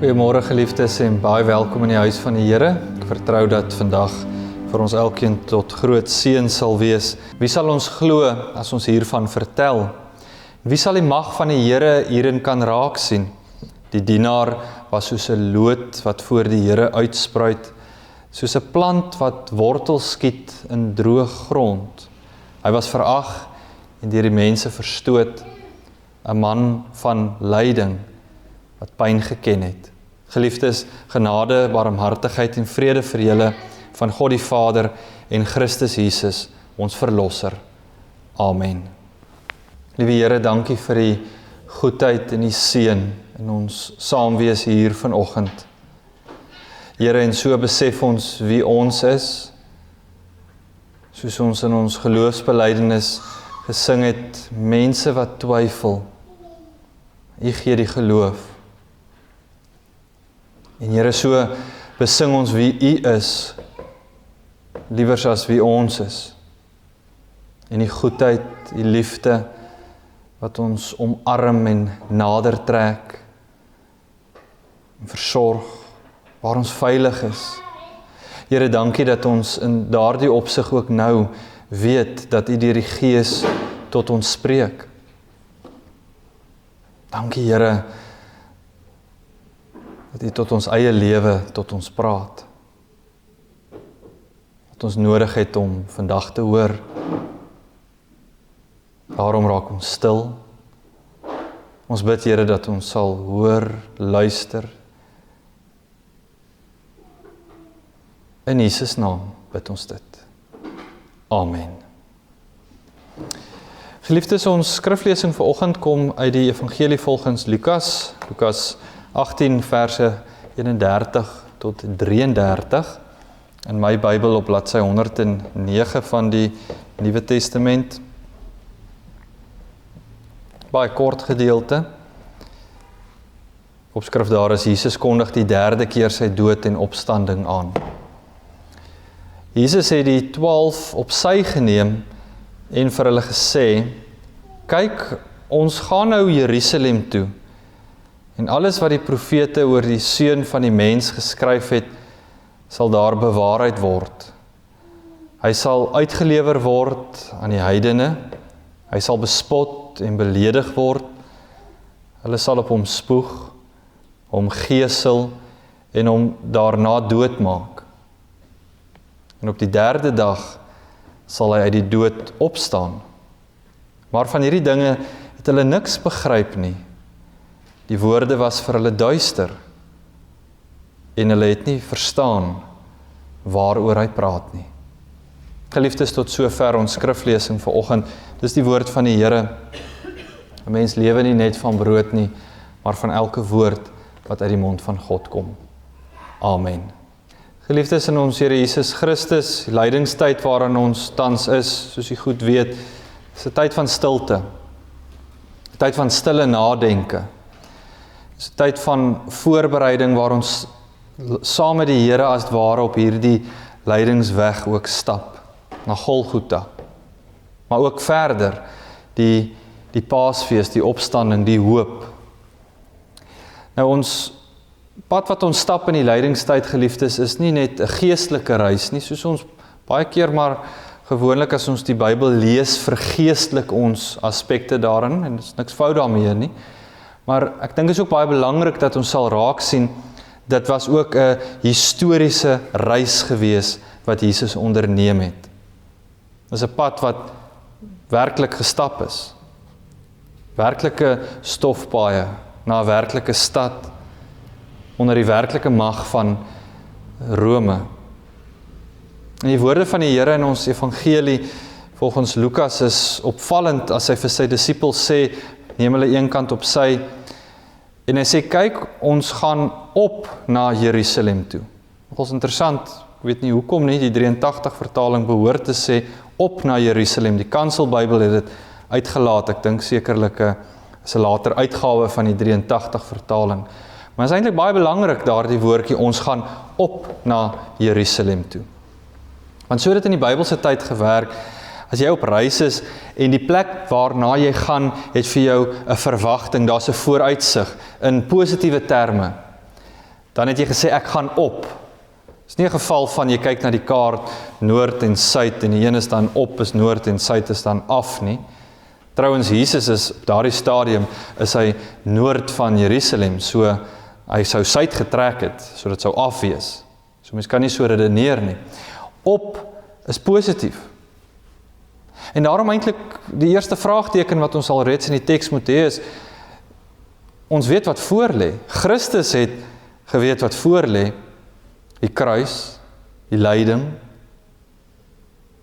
Goeiemôre geliefdes en baie welkom in die huis van die Here. Ek vertrou dat vandag vir ons elkeen tot groot seën sal wees. Wie sal ons glo as ons hiervan vertel? Wie sal die mag van die Here hierin kan raak sien? Die dienaar was soos 'n loot wat voor die Here uitspruit, soos 'n plant wat wortel skiet in droë grond. Hy was verag en deur die mense verstoot, 'n man van lyding wat pyn geken het. Geliefdes, genade, barmhartigheid en vrede vir julle van God die Vader en Christus Jesus, ons Verlosser. Amen. Liewe Here, dankie vir die goedheid en die seën in ons saamwees hier vanoggend. Here, en so besef ons wie ons is, soos ons in ons geloofsbelijdenis gesing het, mense wat twyfel. U gee die geloof. En Here, so besing ons wie U is, liewers as wie ons is. En die goedheid, die liefde, wat ons omarm en nader trek, en versorg, waar ons veilig is. Here, dankie dat ons in daardie opsig ook nou weet, dat U deur die Gees tot ons spreek. Dankie Here, dat U tot ons eie lewe, tot ons praat. Wat ons nodig het om vandag te hoor. Daarom raak ons stil. Ons bid Here dat ons sal hoor, luister. In Jesus naam bid ons dit. Amen. Geliefdes, ons skriflesing vanoggend kom uit die Evangelie volgens Lukas, Lukas 18 verse 31 tot 33, in my Bybel op bladsy 109 van die Nuwe Testament. Baie kort gedeelte. Opskrif daar is: Jesus kondig die 3de keer sy dood en opstanding aan. Jesus het die 12 op sy geneem en vir hulle gesê: kyk, ons gaan nou Jerusalem toe, en alles wat die profete oor die Seun van die Mens geskryf het, sal daar bewaarheid word. Hy sal uitgelewer word aan die heidene, hy sal bespot en beledig word, hulle sal op hom spoeg, hom gesel en hom daarna doodmaak. En op die 3de dag sal hy uit die dood opstaan. Maar van hierdie dinge het hulle niks begryp nie. Die woorde was vir hulle duister, en hulle het nie verstaan waaroor hy praat nie. Geliefdes, tot sover ons skriflesing vanoggend. Dis die woord van die Here. 'n Mens lewe nie net van brood nie, maar van elke woord wat uit die mond van God kom. Amen. Geliefdes in ons Here Jesus Christus, die lydingstyd waarin ons tans is, soos u goed weet, is 'n tyd van stilte, 'n tyd van stille nadenke, is 'n tyd van voorbereiding waar ons saam met die Here as het ware op hierdie lydingsweg ook stap, na Golgotha, maar ook verder, die Paasfees, die opstanding, die hoop. Nou ons pad wat ons stap in die lydingstyd, geliefdes, is nie net 'n geestelike reis nie, soos ons baie keer maar gewoonlik as ons die Bybel lees, vergeestelik ons aspekte daarin, en dit is niks fout daarmee nie, maar ek dink dit is ook baie belangrik dat ons sal raak sien, dit was ook 'n historiese reis gewees wat Jesus onderneem het. Dit is 'n pad wat werklik gestap is, werklike stofpaaie na 'n werklike stad, onder die werklike mag van Rome. En die woorde van die Here in ons evangelie volgens Lukas is opvallend as hy vir sy disippels sê, neem hulle een kant op sy, en hy sê, kyk, ons gaan op na Jerusalem toe. Nogals interessant, ek weet nie hoekom nie, die 83 vertaling behoort te sê, op na Jerusalem. Die Kanselbybel het dit uitgelaat, ek dink sekerlik is 'n later uitgawe van die 83 vertaling. Maar is eintlik baie belangrik daardie woordjie, ons gaan op na Jerusalem toe. Want so het dit in die Bybelse tyd gewerk, as jy op reis is, en die plek waarna jy gaan, het vir jou 'n verwagting, daar's 'n vooruitsig, in positiewe terme. dan het jy gesê, ek gaan op. Dit is nie 'n geval van jy kyk na die kaart, noord en suid, en die een is dan op, is noord, en suid is dan af nie. Trouwens, Jesus is, op daardie stadium, is hy noord van Jerusalem, so hy sou suid getrek het, so dit sou af wees. So mens kan nie so redeneer nie. Op is positief. En daarom eintlik die eerste vraagteken wat ons al reeds in die teks moet hê is, ons weet wat voor lê. Christus het geweet wat voor lê, die kruis, die lyding.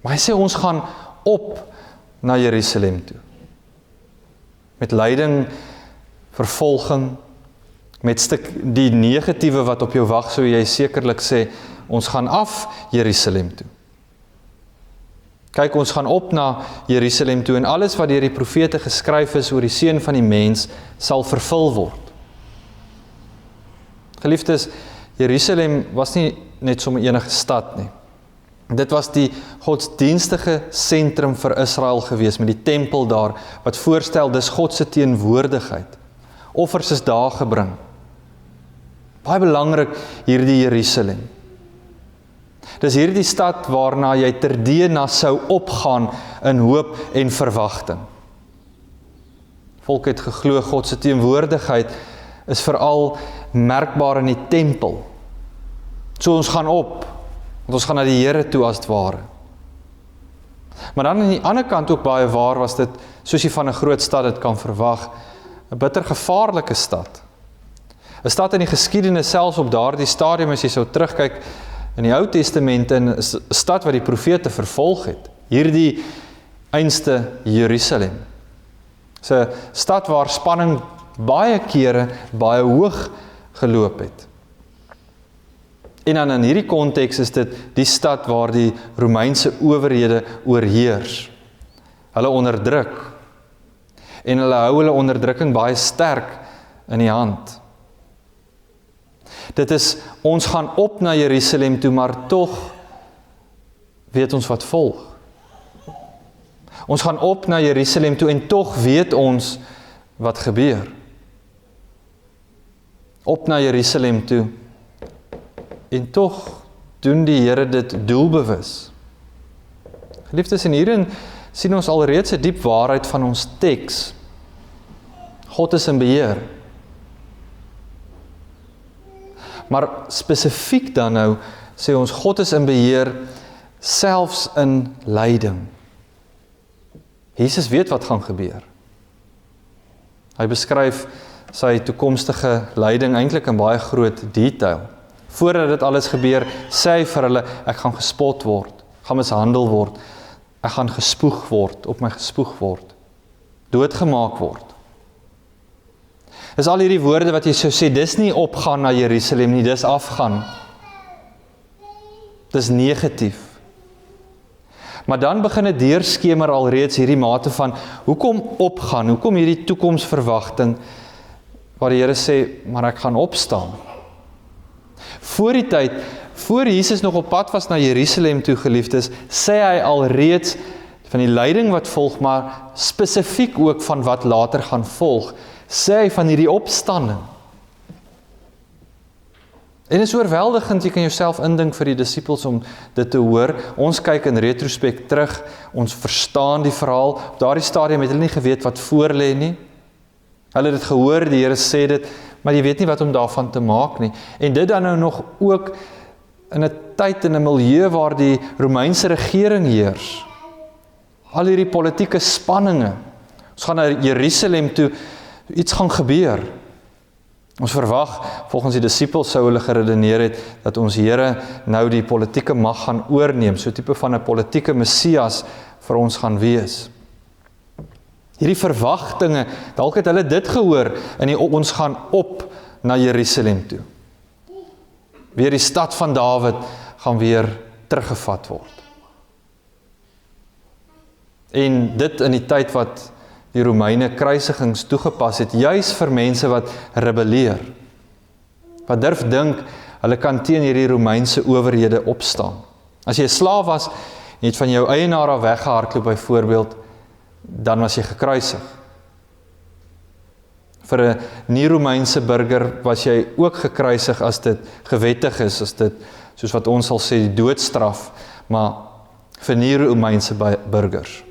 Maar hy sê ons gaan op na Jerusalem toe. Met lyding, vervolging, met die negatiewe wat op jou wag, sou jy sekerlik sê, ons gaan af Jerusalem toe. Kyk, ons gaan op na Jerusalem toe en alles wat deur die profete geskryf is oor die seun van die mens sal vervul word. Geliefdes, Jerusalem was nie net sommer enige stad nie. Dit was die godsdienstige sentrum vir Israel gewees, met die tempel daar, wat voorstel, dis God se teenwoordigheid. Offers is daar gebring. Baie belangrik, hierdie Jerusalem. Dis hierdie stad waarna jy terdee sou opgaan in hoop en verwagting. Volk het geglo, God se teenwoordigheid is veral merkbaar in die tempel. So ons gaan op, want ons gaan na die Here toe as het ware. Maar dan aan die ander kant ook baie waar was dit, soos jy van 'n groot stad dit kan verwag, 'n bitter gevaarlike stad. 'n Stad in die geskiedenis, selfs op daardie stadium, as jy sou terugkyk in die Ou Testament, 'n stad wat die profete vervolg het. Hierdie einste Jerusalem. Dis 'n stad waar spanning baie kere baie hoog geloop het. En dan in hierdie konteks is dit die stad waar die Romeinse owerhede oorheers. Hulle onderdruk. En hulle hou hulle onderdrukking baie sterk in die hand. Dit is, ons gaan op na Jerusalem toe, maar tog weet ons wat volg. Ons gaan op na Jerusalem toe en tog weet ons wat gebeur. Op na Jerusalem toe en tog doen die Here dit doelbewus. Geliefdes, en hierin sien ons alreeds 'n diep waarheid van ons teks. God is in beheer. Maar spesifiek dan nou, sê ons, God is in beheer, selfs in lyding. Jesus weet wat gaan gebeur. Hy beskryf sy toekomstige lyding eintlik in baie groot detail. Voordat dit alles gebeur, sê hy vir hulle, ek gaan gespot word, ek gaan mishandel word, ek gaan gespoeg word, op my gespoeg word, doodgemaak word. Dis al hierdie woorde wat jy so sê, dis nie opgaan na Jerusalem nie, dis afgaan. Dis negatief. Maar dan begin dit deurskemer alreeds hierdie mate van, hoekom opgaan, hoekom hierdie toekomsverwagting, waar die Here sê, maar ek gaan opstaan. Voor die tyd, voor Jesus nog op pad was na Jerusalem toe, geliefdes, sê hy alreeds van die lyding wat volg, maar spesifiek ook van wat later gaan volg, sê hy van hierdie opstanding. En dit is oorweldigend, jy kan jouself indink vir die disippels om dit te hoor. Ons kyk in retrospek terug, ons verstaan die verhaal. Op daardie stadium het hulle nie geweet wat voor lê nie. Hulle het dit gehoor, die Here sê dit, maar jy weet nie wat om daarvan te maak nie. En dit dan nou nog ook in 'n tyd en 'n milieu waar die Romeinse regering heers. Al hierdie politieke spanninge. Ons gaan na Jerusalem toe, iets gaan gebeur. Ons verwag, volgens die disippels sou hulle geredeneer het, dat ons Here nou die politieke mag gaan oorneem, so 'n tipe van 'n politieke Messias vir ons gaan wees. Hierdie verwagtinge, dalk het hulle dit gehoor, en ons gaan op na Jerusalem toe. Weer die stad van Dawid gaan weer teruggevat word. En dit in die tyd wat die Romeine kruisigings toegepas het, juis vir mense wat rebelleer, wat durf dink, hulle kan teen hierdie Romeinse owerhede opstaan. As jy 'n slaaf was, en jy het van jou eienaar af weggehardloop byvoorbeeld, dan was jy gekruisig. Vir 'n nie-Romeinse burger was jy ook gekruisig as dit gewettig is, as dit, soos wat ons sal sê, die doodstraf, maar vir nie-Romeinse burgers.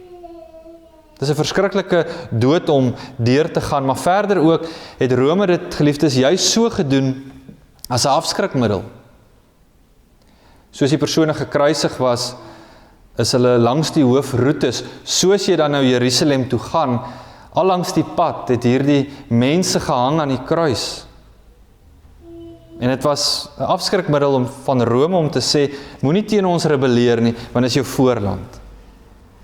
Dit is 'n verskriklike dood om deur te gaan, maar verder ook het Rome dit, geliefdes, juist so gedoen as 'n afskrikmiddel. Soos die persone gekruisig was, is hulle langs die hoofroetes, soos jy dan nou Jerusalem toe gaan, al langs die pad het hierdie mense gehang aan die kruis. En dit was 'n afskrikmiddel van Rome om te sê, moenie teen ons rebelleer nie, want dit is jou voorland.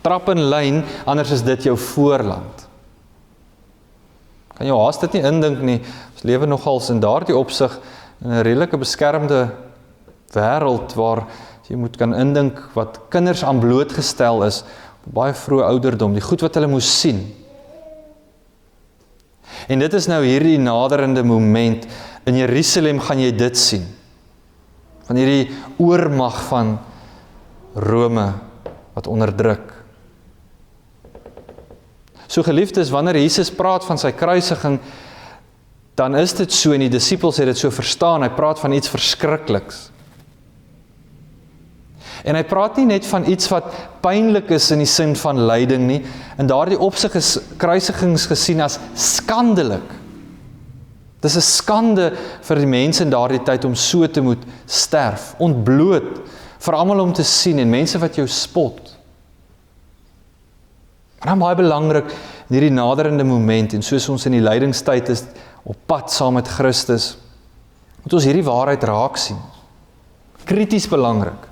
Trap in lyn, anders is dit jou voorland. Kan jou haast dit nie indink nie, ons lewe nogals in daardie opsig in 'n redelike beskermde wêreld waar jy moet kan indink wat kinders aan blootgestel is op baie vroeë ouderdom, die goed wat hulle moes sien. En dit is nou hierdie naderende moment, in Jerusalem gaan jy dit sien, van hierdie oormag van Rome wat onderdruk. So geliefdes, wanneer Jesus praat van sy kruisiging, dan is dit so, en die disippels het dit so verstaan, hy praat van iets verskrikliks. En hy praat nie net van iets wat pynlik is in die sin van lyding nie, en daardie opsig is kruisigings gesien as skandelik. Dis 'n skande vir die mense in daardie tyd om so te moet sterf, ontbloot, vir almal om te sien, en mense wat jou spot. Maar dan baie belangrik, in hierdie naderende moment, en soos ons in die lydingstyd is, op pad saam met Christus, moet ons hierdie waarheid raak sien. Krities belangrik.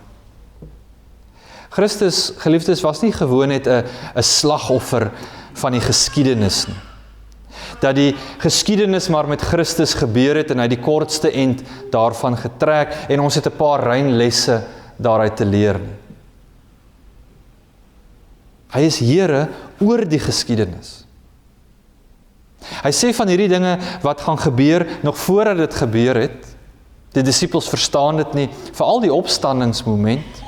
Christus, geliefdes, was nie gewoon net 'n slagoffer van die geskiedenis nie. Dat die geskiedenis maar met Christus gebeur het en hy die kortste end daarvan getrek en ons het 'n paar rein lesse daaruit te leer nie. Hy is Here oor die geskiedenis. Hy sê van hierdie dinge wat gaan gebeur nog voordat dit gebeur het. Die disippels verstaan dit nie, veral die opstandingsmoment.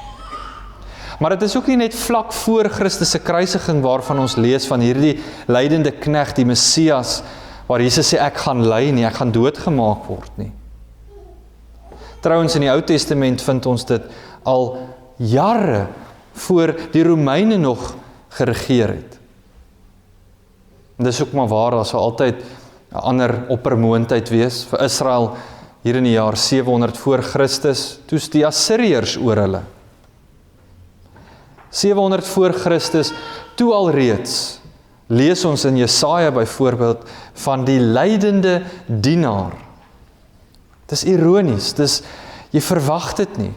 Maar dit is ook nie net vlak voor Christus se kruisiging waarvan ons lees van hierdie lydende knegt, die Messias, waar Jesus sê ek gaan ly nie, ek gaan doodgemaak word nie. Trouwens in die Ou Testament vind ons dit al jare voor die Romeine nog geregeer het. En dis ook maar waar, daar sal altyd 'n ander oppermoondheid wees vir Israel hier in die jaar 700 voor Christus, toes die Assiriërs oor hulle. 700 voor Christus, toe alreeds, lees ons in Jesaja byvoorbeeld van die lydende dienaar. Dis ironies, jy verwag dit nie.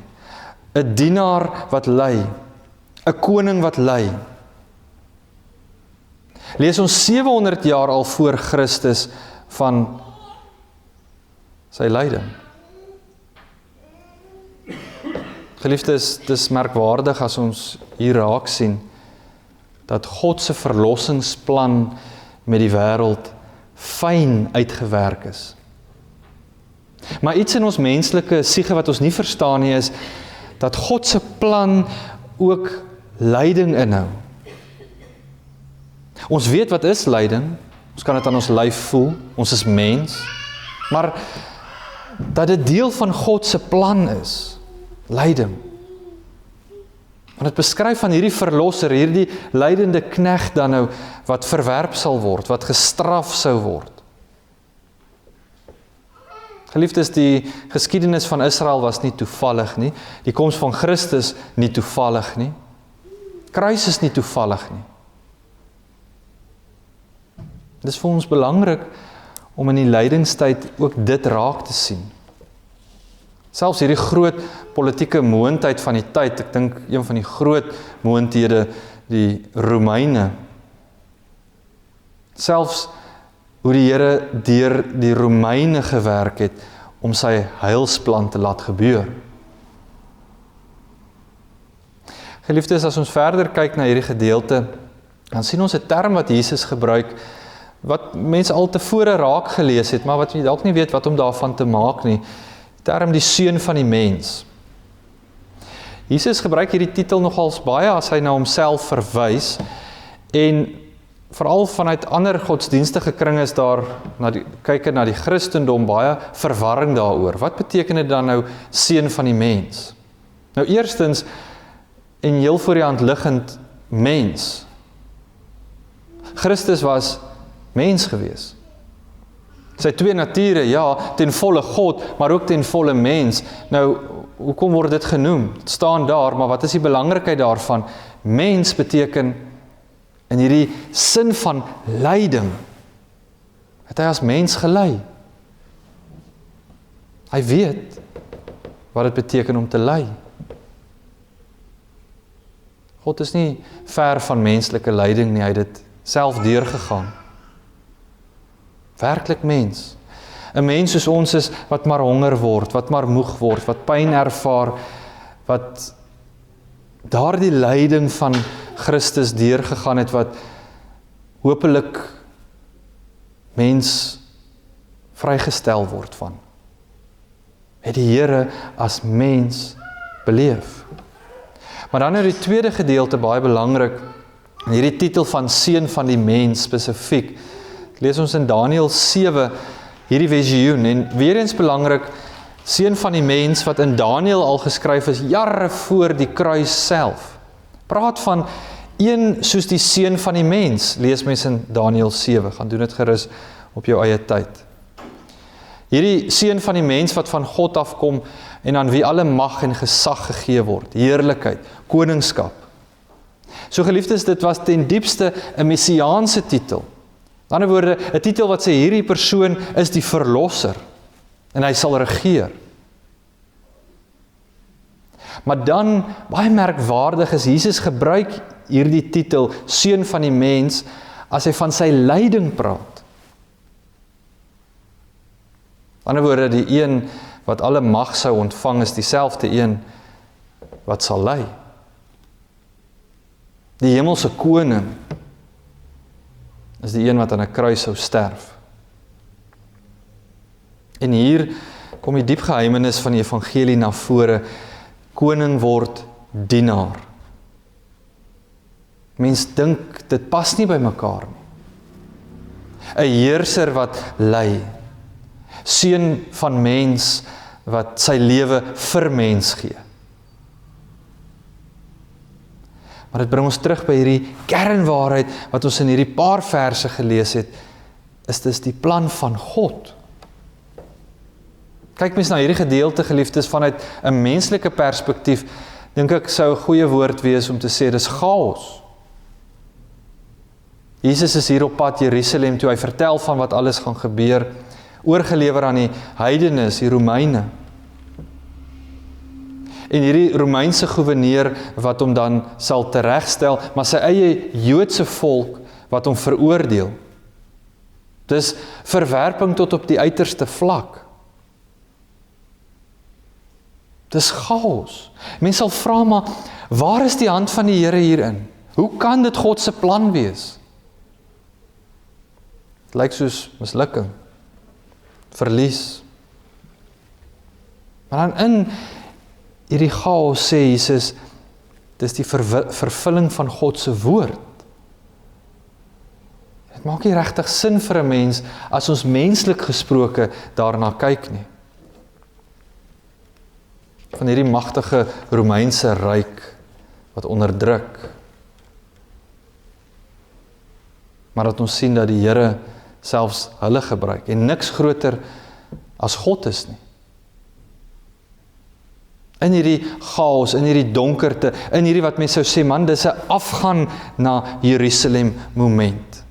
'n dienaar wat ly, 'n koning wat ly. Lees ons 700 jaar al voor Christus van sy lyding. Geliefdes, dis merkwaardig as ons hier raak sien, dat God se verlossingsplan met die wêreld fyn uitgewerk is. Maar iets in ons menslike siege wat ons nie verstaan nie is, dat God se plan ook lyding inhou. Ons weet wat is lyding, ons kan dit aan ons lyf voel, ons is mens, maar dat dit deel van God se plan is, lyding. Want dit beskryf van hierdie verlosser, hierdie lydende knegt dan nou, wat verwerp sal word, wat gestraf sou word. Geliefdes, die geskiedenis van Israel was nie toevallig nie, die koms van Christus nie toevallig nie, kruis is nie toevallig nie. Dit is vir ons belangrik om in die lydingstyd ook dit raak te sien. Selfs hierdie groot politieke moondheid van die tyd, ek dink een van die groot moondhede, die Romeine. Selfs hoe die Here deur die Romeine gewerk het om sy heilsplan te laat gebeur. Geliefdes, as ons verder kyk na hierdie gedeelte, dan sien ons 'n term wat Jesus gebruik, wat mense al tevore raak gelees het, maar wat jy dalk nie weet wat om daarvan te maak nie. Term die seun van die mens. Jesus gebruik hierdie titel nogals baie as hy na homself verwys, en veral vanuit ander godsdienstige kringe is daar, kyk na die Christendom, baie verwarring daaroor. Wat beteken dit dan nou seun van die mens? Nou eerstens, en heel voor die hand liggend, mens. Christus was mens gewees. Sy twee nature, ja, ten volle God, maar ook ten volle mens. Nou, hoekom word dit genoem? Het staan daar, maar wat is die belangrikheid daarvan? Mens beteken in hierdie sin van lyding, het hy as mens gelei. Hy weet wat dit beteken om te ly. God is nie ver van menslike lyding nie, hy het dit self deurgegaan. Werklik mens. 'n mens soos ons is, wat maar honger word, wat maar moeg word, wat pyn ervaar, wat daardie lyding van Christus deurgegaan het, wat hopelik mens vrygestel word van. Het die Here as mens beleef. Maar dan nou die tweede gedeelte, baie belangrik, en hierdie titel van seun van die mens spesifiek, lees ons in Daniël 7, hierdie visioen, en weer eens belangrik, seun van die mens, wat in Daniël al geskryf is, jare voor die kruis self. Praat van een soos die seun van die mens, lees mens in Daniël 7, gaan doen dit gerus op jou eie tyd. Hierdie seun van die mens wat van God afkom, en aan wie alle mag en gesag gegee word, heerlikheid, koningskap. So geliefdes, dit was ten diepste 'n messiaanse titel. In ander woorde, 'n titel wat sê hierdie persoon is die verlosser, en hy sal regeer. Maar dan, baie merkwaardig is, Jesus gebruik hierdie titel, seun van die mens, as hy van sy lyding praat. In ander woorde, die een wat alle mag sou ontvang, is dieselfde een wat sal ly. Die hemelse koning is die een wat aan 'n kruis sou sterf. En hier kom die diep geheimenis van die evangelie na vore. Koning word dienaar. Mens dink, dit pas nie by mekaar nie. 'n heerser wat ly. Seun van mens wat sy lewe vir mens gee. Maar dit bring ons terug by hierdie kernwaarheid wat ons in hierdie paar verse gelees het, is dis die plan van God. Kyk mens na hierdie gedeelte, geliefdes, vanuit 'n menslike perspektief, dink ek sou 'n goeie woord wees om te sê, dis chaos. Jesus is hier op pad Jerusalem toe, hy vertel van wat alles gaan gebeur, oorgelewer aan die heidenes, die Romeine. En hierdie Romeinse gouverneur wat hom dan sal teregstel, maar sy eie Joodse volk wat hom veroordeel. Dis verwerping tot op die uiterste vlak. Dis chaos. Mens sal vra, maar waar is die hand van die Here hierin? Hoe kan dit God se plan wees? Het lyk soos mislukking, verlies. Maar dan in hierdie chaos sê Jesus, dis die vervulling van God se woord. Dit maak nie regtig sin vir 'n mens as ons menslik gesproke daarna kyk nie. Van hierdie magtige Romeinse ryk wat onderdruk. Maar dat ons sien dat die Here selfs hulle gebruik en niks groter as God is nie. In hierdie chaos, in hierdie donkerte, in hierdie wat mense sou sê, man, dis 'n afgaan na Jerusalem moment.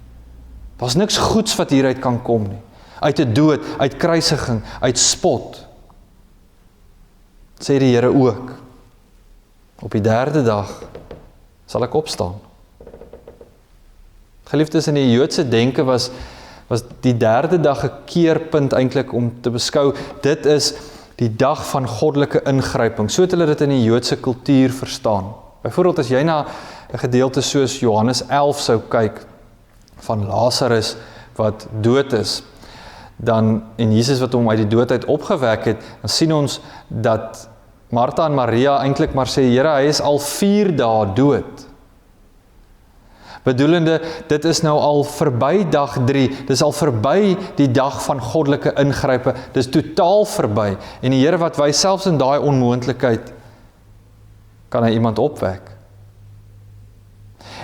Daar's niks goeds wat hieruit kan kom nie. Uit 'n dood, uit kruisiging, uit spot. Sê die Here ook, op die 3de dag sal ek opstaan. Geliefdes, in die Joodse denke was die 3de dag 'n keerpunt eintlik om te beskou, dit is die dag van goddelike ingryping. So het hulle dit in die Joodse kultuur verstaan. Byvoorbeeld as jy na 'n gedeelte soos Johannes 11 sou kyk, van Lazarus wat dood is, dan, en Jesus wat hom uit die dood uit opgewek het, dan sien ons dat Martha en Maria eintlik maar sê, Here, hy is al 4 dae dood. Bedoelende, dit is nou al verby dag 3, dit is al verby die dag van goddelike ingrype, dit is totaal verby, en die Here wat wys selfs in daai onmoontlikheid, kan hy iemand opwek.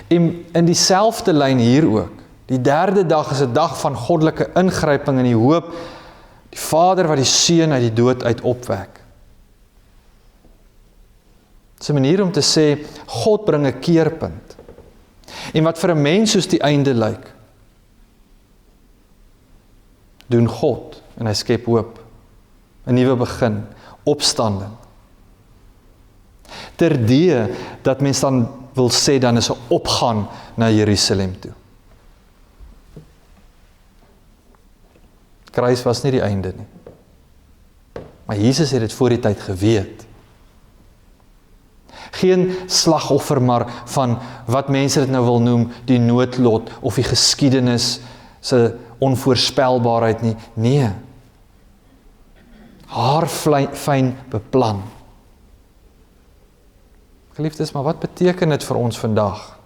En in dieselfde lyn hier ook, die 3de dag is 'n dag van goddelike ingryping in die hoop, die Vader wat die Seun uit die dood uit opwek. Dit is 'n manier om te sê, God bring 'n keerpunt. En wat vir 'n mens soos die einde lyk, doen God, en hy skep hoop, 'n nuwe begin, opstanding. Terdee dat mens dan wil sê, dan is 'n opgaan na Jerusalem toe. Kruis was nie die einde nie. Maar Jesus het dit voor die tyd geweet. Geen slagoffer maar van wat mense dit nou wil noem, die noodlot of die geskiedenis se onvoorspelbaarheid nie. Nee. Haarfyn beplan. Geliefdes, maar wat beteken dit vir ons vandag?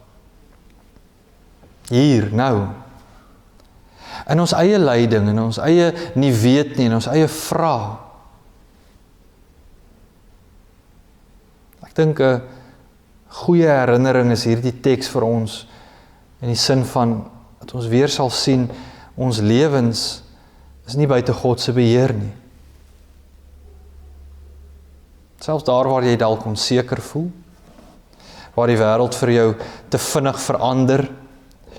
Hier, nou. In ons eie lyding, in ons eie nie weet nie, in ons eie vrae. Ek dink 'n goeie herinnering is hierdie teks vir ons, in die sin van, dat ons weer sal sien, ons lewens is nie buite God se beheer nie. Selfs daar waar jy dalk onseker voel, waar die wêreld vir jou te vinnig verander,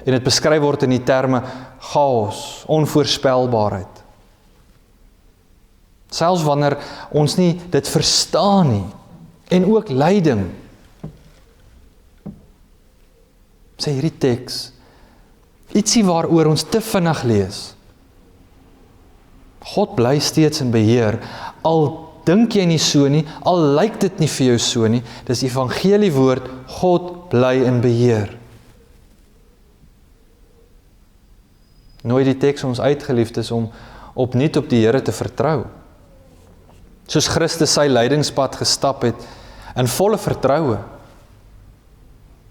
en dit beskryf word in die terme chaos, onvoorspelbaarheid. Selfs wanneer ons nie dit verstaan nie, en ook lyding. Sê hierdie teks, ietsie waaroor ons te vinnig lees. God bly steeds in beheer, al dink jy nie so nie, al lyk dit nie vir jou so nie, dis evangelie woord, God bly in beheer. Nooi die teks ons uitgeliefdes om opnuut op die Here te vertrou. Soos Christus sy lydingspad gestap het, in volle vertroue.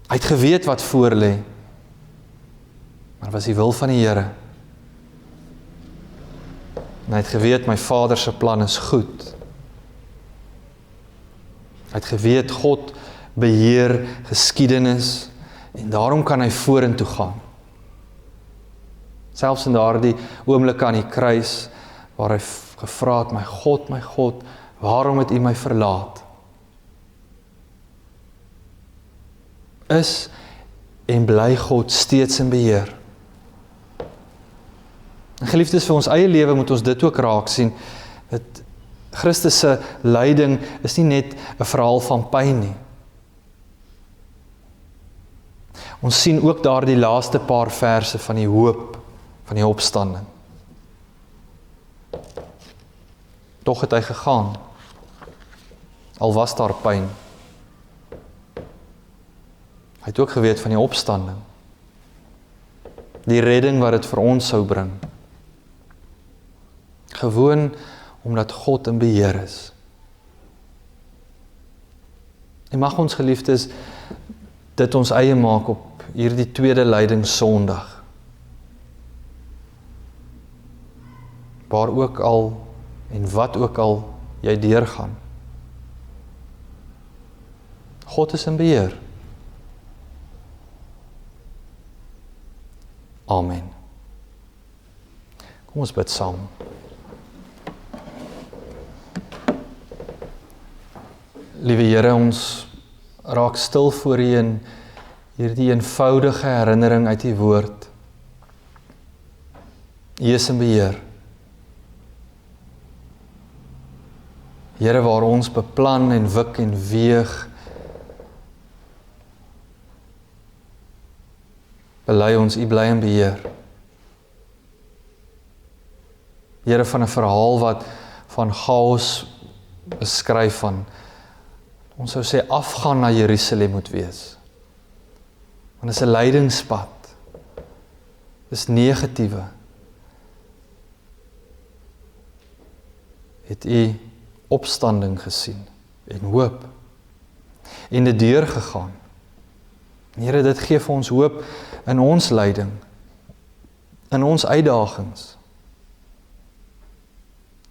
Hy het geweet wat voor lê, maar was die wil van die Here. En hy het geweet, my Vader se plan is goed. Hy het geweet, God beheer geskiedenis, en daarom kan hy vorentoe gaan. Selfs in daardie oomblik aan die kruis, waar hy gevra het, my God, waarom het U my verlaat? Is en bly God steeds in beheer. En geliefdes, vir ons eie lewe moet ons dit ook raak sien, dat Christus se lyding is nie net 'n verhaal van pyn nie. Ons sien ook daar die laaste paar verse van die hoop, van die opstanding. Tog het hy gegaan, al was daar pyn. Hy het ook geweet van die opstanding, die redding wat dit vir ons sou bring. Gewoon omdat God in beheer is. En mag ons geliefdes dit ons eie maak op hierdie tweede lydingssondag. Waar ook al en wat ook al jy deurgaan. God is in beheer. Amen. Kom ons bid saam. Liewe Here, ons raak stil voor U in hierdie eenvoudige herinnering uit U woord. U is in beheer. Here, waar ons beplan en wik en weeg, bely ons, U bly in beheer. Here, van 'n verhaal wat van chaos beskryf van, ons sou sê afgaan na Jerusalem moet wees. Want dit is 'n lydingspad. Dis negatiewe. Het U opstanding gesien en hoop en dit deurgegaan. Here, dit gee vir ons hoop in ons lyding, in ons uitdagings,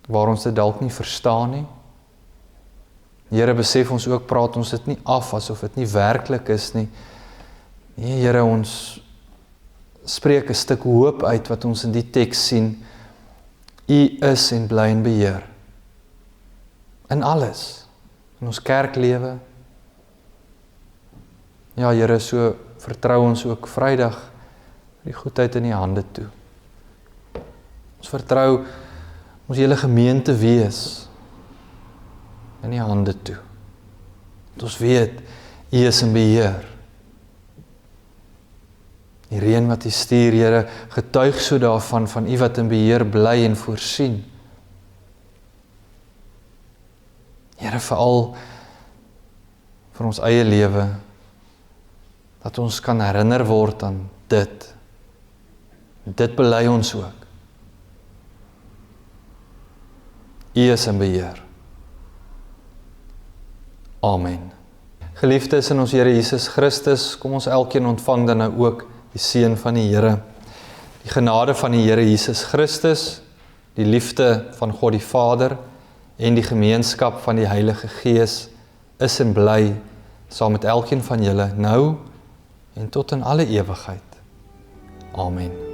waar ons dit dalk nie verstaan nie. Here, besef ons ook, praat ons dit nie af asof dit nie werklik is nie. Nee, Here, ons spreek 'n stuk hoop uit wat ons in die teks sien. U is en bly in beheer. In alles. In ons kerklewe. Ja, Here, so vertrou ons ook Vrydag die goedheid in die hande toe. Ons vertrou ons hele gemeente wees in die hande toe. Want ons weet, U is in beheer. Die reën wat U stuur, Here, getuig so daarvan, van U wat in beheer bly en voorsien. Here, veral vir ons eie lewe, dat ons kan herinner word aan dit. Dit bely ons ook. U is in beheer. Amen. Geliefdes in ons Here Jesus Christus, kom ons elkeen ontvang dan nou ook die seën van die Here. Die genade van die Here Jesus Christus, die liefde van God die Vader en die gemeenskap van die Heilige Gees is en bly saam met elkeen van julle nou en tot in alle ewigheid. Amen.